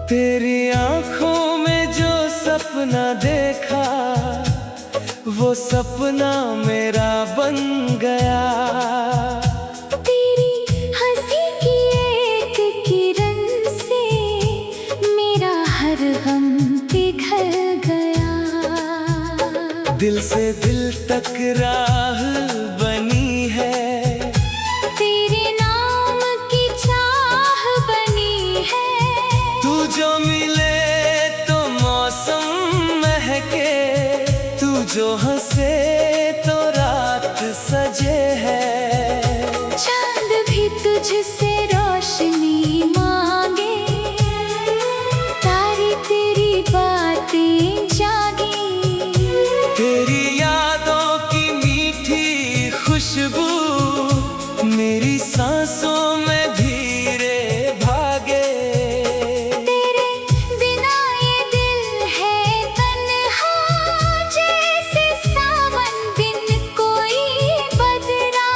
तेरी आंखों में जो सपना देखा, वो सपना मेरा बन गया। तेरी हंसी की एक किरण से मेरा हर गम पिघल गया। दिल से दिल तक राह बनी है, तेरे नाम की चाह बनी है। तू जो मिले तो मौसम महके, तू जो हंसे तो रात सजे है। चांद भी तुझसे रोशनी मांगे, तारे तेरी बातें जागी। तेरी यादों की मीठी खुशबू मेरी सांसों में धीरे भागे। तेरे बिना ये दिल है तन्हा, जैसे सावन बिन कोई बदरा।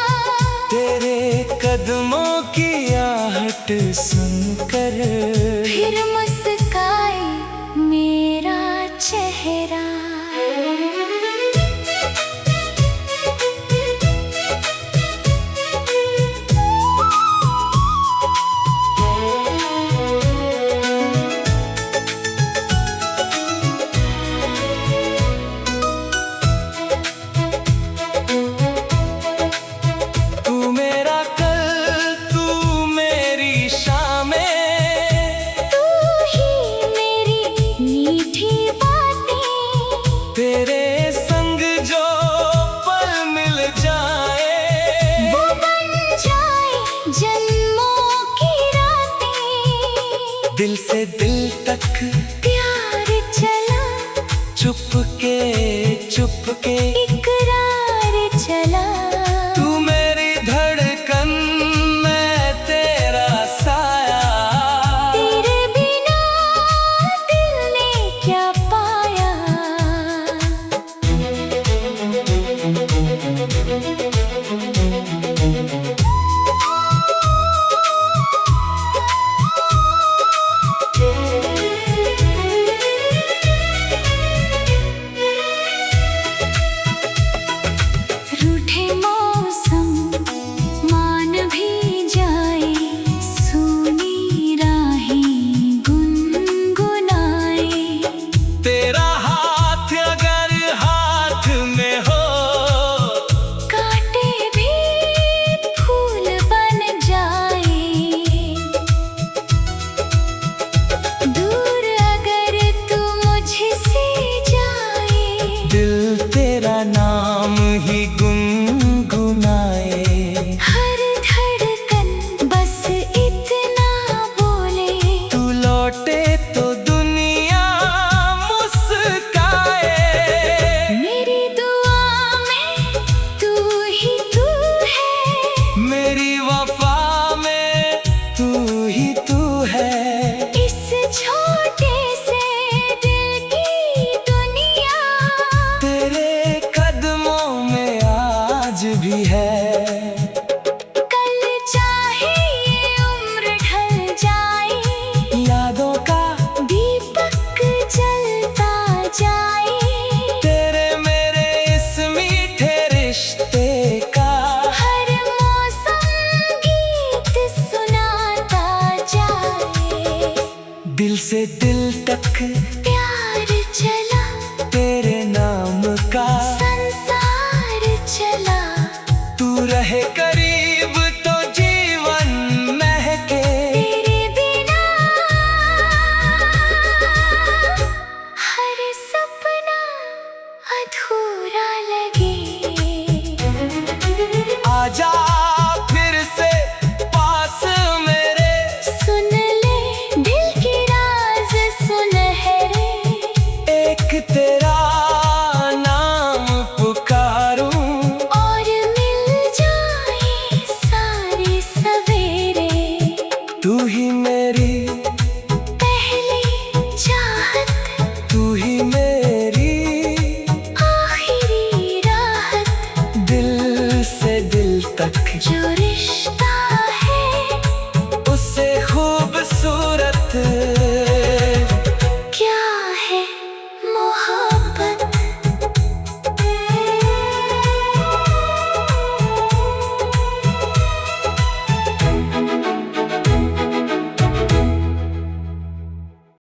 तेरे कदमों की आहट सुनकर फिर मुस्काए मेरा चेहरा। तेरे संग जो पल मिल जाए, वो बन जाए जन्मों की रातें। दिल से दिल तक प्यार चला, चुपके चुपके इकरार चला। तू मेरी धड़कन, मैं तेरा साया। तेरे बिना दिल ने क्या पाया। रूठे मौसम मान भी जाए, सूनी राहें गुनगुनाए। तेरा हाथ अगर हाथ में हो, कांटे भी फूल बन जाए। दूर अगर तू मुझसे जाए, दिल तेरा नाम ही गुनगुनाए। हर धड़कन बस इतना बोले, तू लौटे तो दुनिया मुस्काए। मेरी दुआ में तू ही तू है, मेरी वफा में तू ही तू है। इस छोटे से दिल की दुनिया तेरे कदमों में आज भी है। कल चाहे ये उम्र ढल जाए, यादों का दीपक जलता जाए। तेरे मेरे इस मीठे रिश्ते का हर मौसम गीत सुनाता जाए। दिल से दिल तक प्यार चला, तेरे नाम का संसार चला। तू रहे करीब तो जीवन महके। तेरे बिना हर सपना अधूरा लगे। आजा फिर से पास मेरे, सुन ले दिल की राज सुनहरे। चोरी